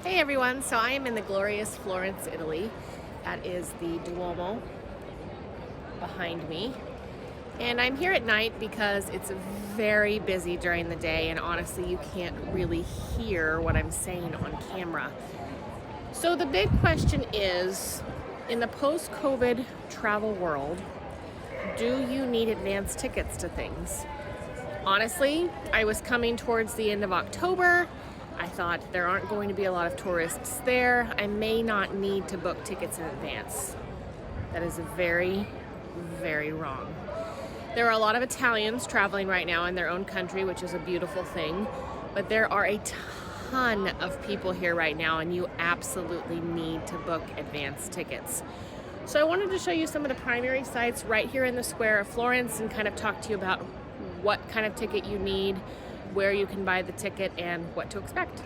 Hey everyone, so I am in the glorious Florence, Italy. That is the Duomo behind me. And I'm here at night because it's very busy during the day, and honestly you can't really hear what I'm saying on camera. So the big question is, in the post-COVID travel world, do you need advance tickets to things? Honestly, I was coming towards the end of October. I thought there aren't going to be a lot of tourists there. I may not need to book tickets in advance. That is very, very wrong. There are a lot of Italians traveling right now in their own country, which is a beautiful thing, but there are a ton of people here right now, and you absolutely need to book advance tickets. So I wanted to show you some of the primary sites right here in the square of Florence and kind of talk to you about what kind of ticket you need, where you can buy the ticket, and what to expect.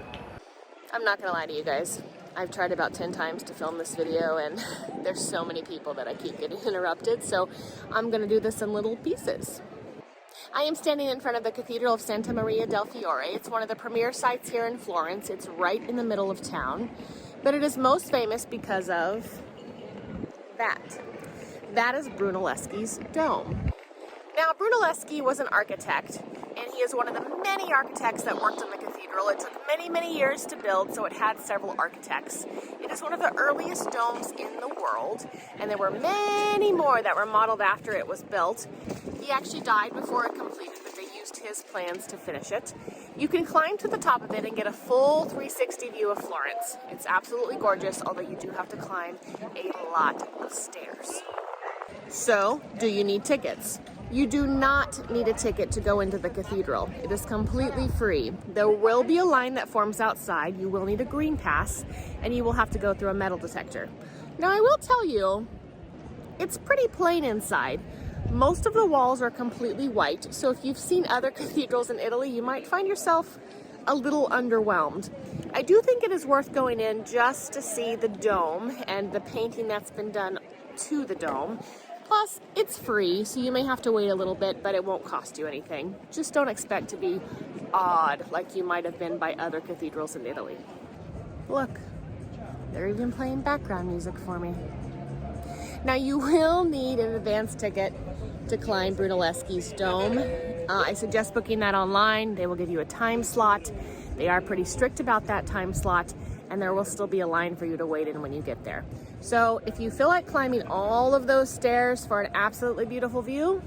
I'm not gonna lie to you guys. I've tried about 10 times to film this video, and there's so many people that I keep getting interrupted, so I'm gonna do this in little pieces. I am standing in front of the Cathedral of Santa Maria del Fiore. It's one of the premier sites here in Florence. It's right in the middle of town, but it is most famous because of that. That is Brunelleschi's dome. Now, Brunelleschi was an architect, and he is one of the many architects that worked on the cathedral. It took many, many years to build, so it had several architects. It is one of the earliest domes in the world, and there were many more that were modeled after it was built. He actually died before it completed, but they used his plans to finish it. You can climb to the top of it and get a full 360 view of Florence. It's absolutely gorgeous, although you do have to climb a lot of stairs. So, do you need tickets? You do not need a ticket to go into the cathedral. It is completely free. There will be a line that forms outside. You will need a green pass, and you will have to go through a metal detector. Now, I will tell you, it's pretty plain inside. Most of the walls are completely white, so if you've seen other cathedrals in Italy, you might find yourself a little underwhelmed. I do think it is worth going in just to see the dome and the painting that's been done to the dome. Plus, it's free, so you may have to wait a little bit, but it won't cost you anything. Just don't expect to be awed like you might have been by other cathedrals in Italy. Look, they're even playing background music for me. Now, you will need an advance ticket to climb Brunelleschi's dome. I suggest booking that online. They will give you a time slot. They are pretty strict about that time slot, and there will still be a line for you to wait in when you get there. So if you feel like climbing all of those stairs for an absolutely beautiful view,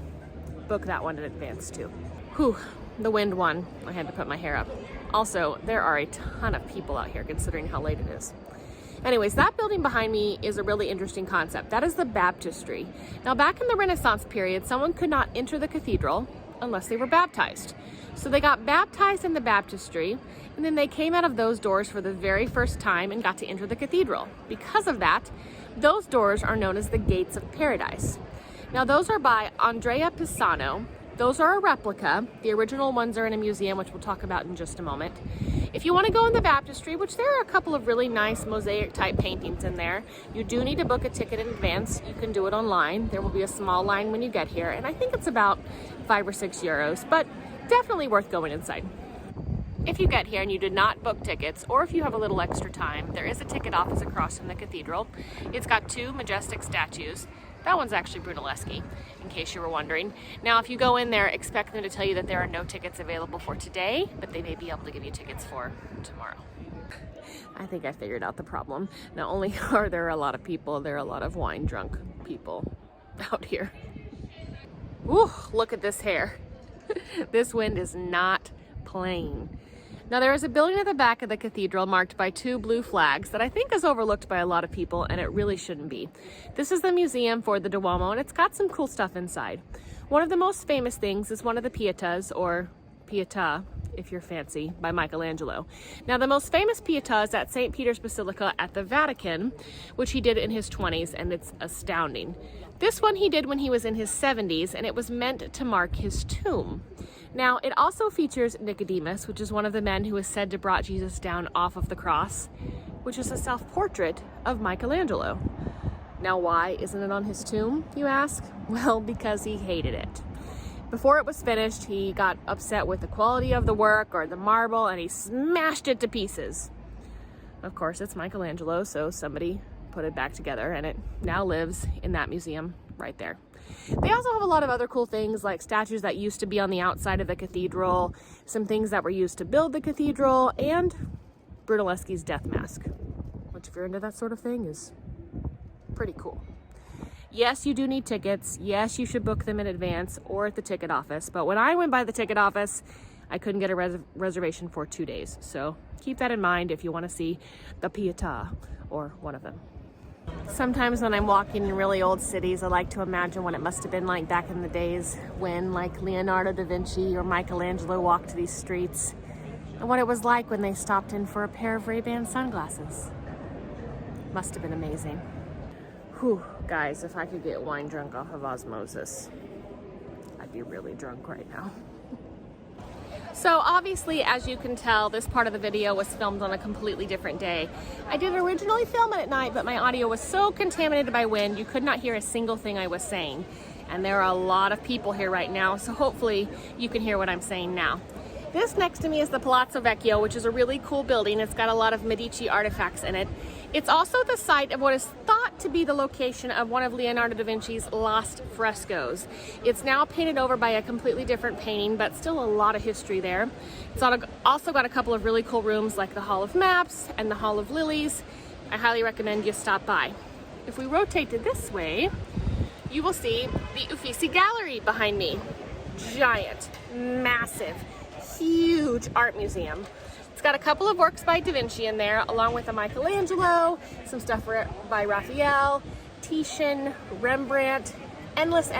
book that one in advance too. Whew, the wind won. I had to put my hair up. Also, there are a ton of people out here considering how late it is. Anyways, that building behind me is a really interesting concept. That is the baptistry. Now, back in the Renaissance period, someone could not enter the cathedral unless they were baptized. So they got baptized in the baptistry, and then they came out of those doors for the very first time and got to enter the cathedral. Because of that, those doors are known as the Gates of Paradise. Now, those are by Andrea Pisano. Those are a replica. The original ones are in a museum, which we'll talk about in just a moment. If you want to go in the baptistry, which there are a couple of really nice mosaic type paintings in there, you do need to book a ticket in advance. You can do it online. There will be a small line when you get here, and I think it's about 5 or 6 euros, but definitely worth going inside. If you get here and you did not book tickets, or if you have a little extra time, there is a ticket office across from the cathedral. It's got 2 majestic statues. That one's actually Brunelleschi, in case you were wondering. Now, if you go in there, expect them to tell you that there are no tickets available for today, but they may be able to give you tickets for tomorrow. I think I figured out the problem. Not only are there a lot of people, there are a lot of wine-drunk people out here. Ooh, look at this hair. This wind is not playing. Now, there is a building at the back of the cathedral marked by 2 blue flags that I think is overlooked by a lot of people, and it really shouldn't be. This is the museum for the Duomo, and it's got some cool stuff inside. One of the most famous things is one of the Pietas, or Pietà, if you're fancy, by Michelangelo. Now, the most famous Pietà is at St. Peter's Basilica at the Vatican, which he did in his 20s, and it's astounding. This one he did when he was in his 70s, and it was meant to mark his tomb. Now, it also features Nicodemus, which is one of the men who is said to brought Jesus down off of the cross, which is a self-portrait of Michelangelo. Now, why isn't it on his tomb, you ask? Well, because he hated it. Before it was finished, he got upset with the quality of the work or the marble, and he smashed it to pieces. Of course, it's Michelangelo, so somebody put it back together, and it now lives in that museum right there. They also have a lot of other cool things, like statues that used to be on the outside of the cathedral, some things that were used to build the cathedral, and Brunelleschi's death mask, which, if you're into that sort of thing, is pretty cool. Yes, you do need tickets. Yes, you should book them in advance or at the ticket office. But when I went by the ticket office, I couldn't get a reservation for 2 days. So keep that in mind if you want to see the Pietà or one of them. Sometimes when I'm walking in really old cities, I like to imagine what it must have been like back in the days when, like, Leonardo da Vinci or Michelangelo walked these streets, and what it was like when they stopped in for a pair of Ray-Ban sunglasses. Must have been amazing. Whew, guys, if I could get wine drunk off of osmosis, I'd be really drunk right now. So obviously, as you can tell, this part of the video was filmed on a completely different day. I did originally film it at night, but my audio was so contaminated by wind, you could not hear a single thing I was saying. And there are a lot of people here right now, so hopefully you can hear what I'm saying now. This next to me is the Palazzo Vecchio, which is a really cool building. It's got a lot of Medici artifacts in it. It's also the site of what is thought to be the location of one of Leonardo da Vinci's lost frescoes. It's now painted over by a completely different painting, but still a lot of history there. It's also got a couple of really cool rooms like the Hall of Maps and the Hall of Lilies. I highly recommend you stop by. If we rotate it this way, you will see the Uffizi Gallery behind me. Giant, massive, huge art museum. It's got a couple of works by Da Vinci in there, along with a Michelangelo, some stuff by Raphael, Titian, Rembrandt, endless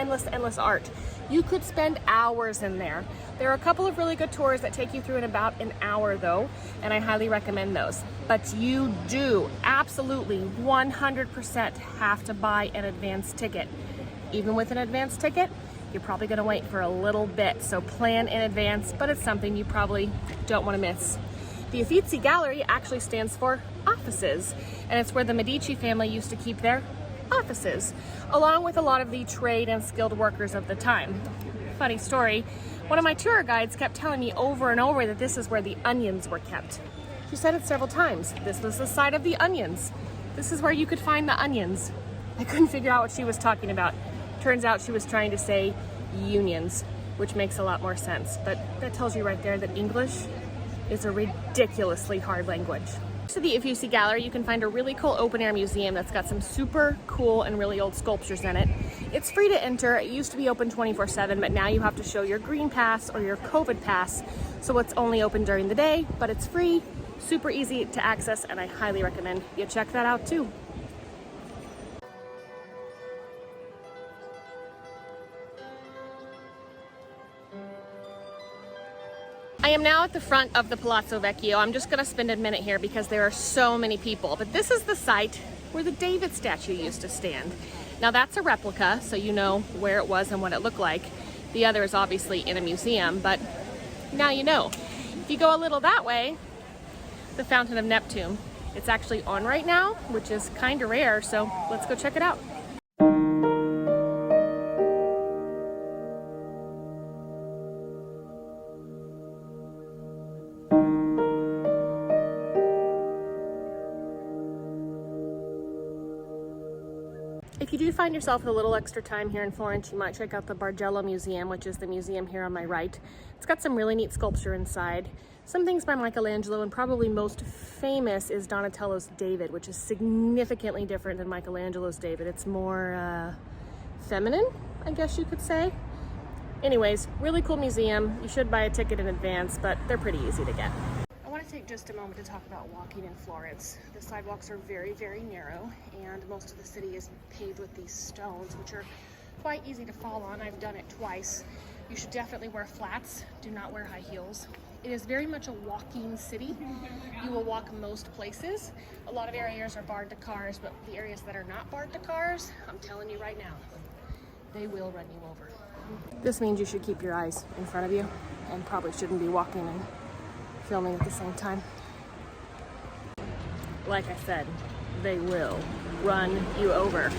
art. You could spend hours in there. There are a couple of really good tours that take you through in about an hour though, and I highly recommend those. But you do absolutely 100% have to buy an advance ticket. Even with an advance ticket, you're probably gonna wait for a little bit, so plan in advance, but it's something you probably don't wanna miss. The Uffizi Gallery actually stands for offices, and it's where the Medici family used to keep their offices, along with a lot of the trade and skilled workers of the time. Funny story, one of my tour guides kept telling me over and over that this is where the onions were kept. She said it several times. This was the site of the onions. This is where you could find the onions. I couldn't figure out what she was talking about. Turns out she was trying to say unions, which makes a lot more sense. But that tells you right there that English is a ridiculously hard language. To the Uffizi Gallery, you can find a really cool open-air museum that's got some super cool and really old sculptures in it. It's free to enter. It used to be open 24/7, but now you have to show your green pass or your COVID pass, so it's only open during the day, but it's free, super easy to access, and I highly recommend you check that out too. I am now at the front of the Palazzo Vecchio. I'm just gonna spend a minute here because there are so many people, but this is the site where the David statue used to stand. Now that's a replica, so you know where it was and what it looked like. The other is obviously in a museum, but now you know. If you go a little that way, the Fountain of Neptune. It's actually on right now, which is kind of rare, so let's go check it out. If you do find yourself with a little extra time here in Florence, you might check out the Bargello Museum, which is the museum here on my right. It's got some really neat sculpture inside. Some things by Michelangelo, and probably most famous is Donatello's David, which is significantly different than Michelangelo's David. It's more feminine, I guess you could say. Anyways, really cool museum. You should buy a ticket in advance, but they're pretty easy to get. I want to take just a moment to talk about walking in Florence. The sidewalks are very, very narrow, and most of the city is paved with these stones, which are quite easy to fall on. I've done it twice. You should definitely wear flats. Do not wear high heels. It is very much a walking city. You will walk most places. A lot of areas are barred to cars, but the areas that are not barred to cars, I'm telling you right now, they will run you over. This means you should keep your eyes in front of you and probably shouldn't be walking and filming at the same time. Like I said, they will run you over.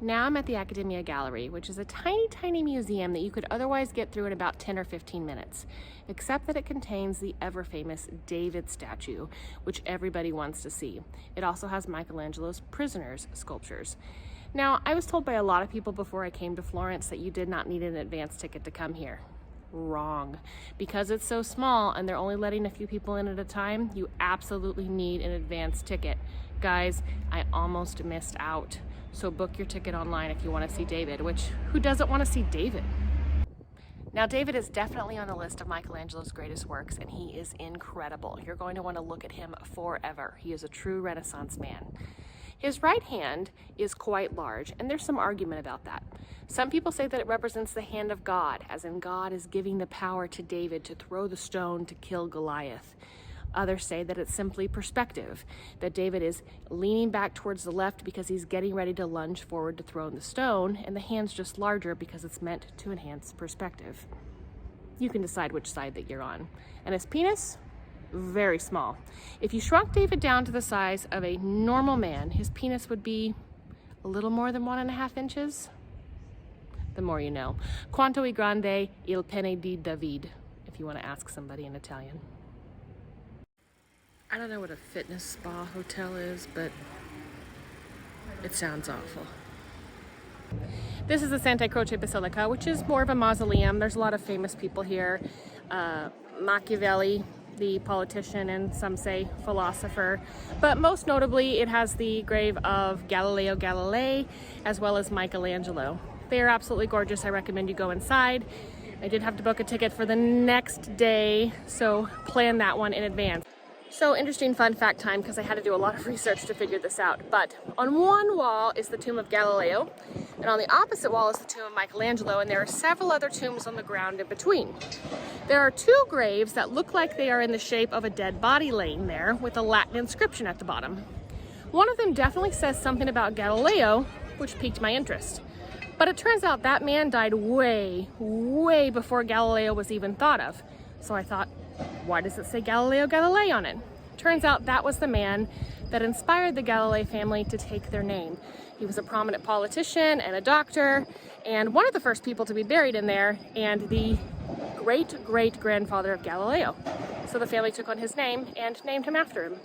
Now I'm at the Accademia Gallery, which is a tiny, tiny museum that you could otherwise get through in about 10 or 15 minutes, except that it contains the ever-famous David statue, which everybody wants to see. It also has Michelangelo's Prisoners sculptures. Now, I was told by a lot of people before I came to Florence that you did not need an advance ticket to come here. Wrong. Because it's so small and they're only letting a few people in at a time, you absolutely need an advance ticket. Guys, I almost missed out. So book your ticket online if you want to see David, which, who doesn't want to see David? Now, David is definitely on the list of Michelangelo's greatest works, and he is incredible. You're going to want to look at him forever. He is a true Renaissance man. His right hand is quite large, and there's some argument about that. Some people say that it represents the hand of God, as in God is giving the power to David to throw the stone to kill Goliath. Others say that it's simply perspective, that David is leaning back towards the left because he's getting ready to lunge forward to throw the stone, and the hand's just larger because it's meant to enhance perspective. You can decide which side that you're on. And his penis? Very small. If you shrunk David down to the size of a normal man, his penis would be a little more than 1.5 inches. The more you know. Quanto è grande il pene di David, if you want to ask somebody in Italian. I don't know what a fitness spa hotel is, but it sounds awful. This is the Santa Croce Basilica, which is more of a mausoleum. There's a lot of famous people here. Machiavelli, the politician, and some say philosopher. But most notably, it has the grave of Galileo Galilei, as well as Michelangelo. They are absolutely gorgeous. I recommend you go inside. I did have to book a ticket for the next day, so plan that one in advance. So interesting fun fact time, because I had to do a lot of research to figure this out. But on one wall is the tomb of Galileo, and on the opposite wall is the tomb of Michelangelo, and there are several other tombs on the ground in between. There are two graves that look like they are in the shape of a dead body laying there with a Latin inscription at the bottom. One of them definitely says something about Galileo, which piqued my interest. But it turns out that man died way, way before Galileo was even thought of. So I thought, why does it say Galileo Galilei on it? Turns out that was the man that inspired the Galilei family to take their name. He was a prominent politician and a doctor, and one of the first people to be buried in there, and the great-great-grandfather of Galileo. So the family took on his name and named him after him.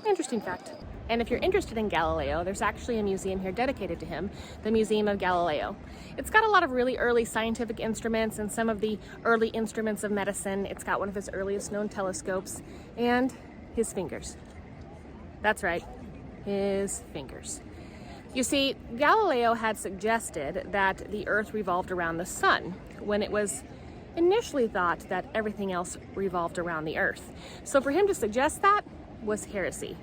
Interesting fact. And if you're interested in Galileo, there's actually a museum here dedicated to him, the Museum of Galileo. It's got a lot of really early scientific instruments and some of the early instruments of medicine. It's got one of his earliest known telescopes and his fingers. That's right, his fingers. You see, Galileo had suggested that the Earth revolved around the sun when it was initially thought that everything else revolved around the Earth. So for him to suggest that was heresy.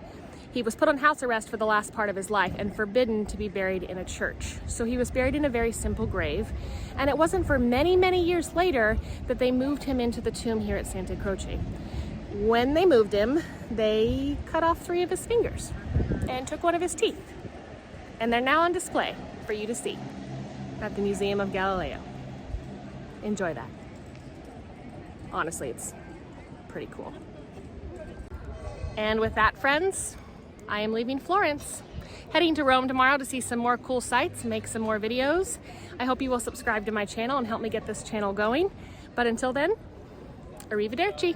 He was put on house arrest for the last part of his life and forbidden to be buried in a church. So he was buried in a very simple grave, and it wasn't for many, many years later that they moved him into the tomb here at Santa Croce. When they moved him, they cut off 3 of his fingers and took 1 of his teeth. And they're now on display for you to see at the Museum of Galileo. Enjoy that. Honestly, it's pretty cool. And with that, friends, I am leaving Florence, heading to Rome tomorrow to see some more cool sights, make some more videos. I hope you will subscribe to my channel and help me get this channel going. But until then, arrivederci.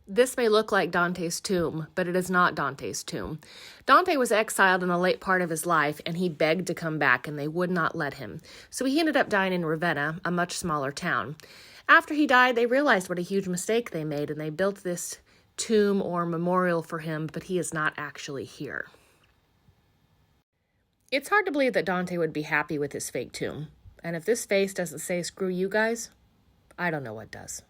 This may look like Dante's tomb, but it is not Dante's tomb. Dante was exiled in the late part of his life, and he begged to come back, and they would not let him. So he ended up dying in Ravenna, a much smaller town. After he died, they realized what a huge mistake they made, and they built this tomb or memorial for him, but he is not actually here. It's hard to believe that Dante would be happy with his fake tomb. And if this face doesn't say, "Screw you guys," I don't know what does.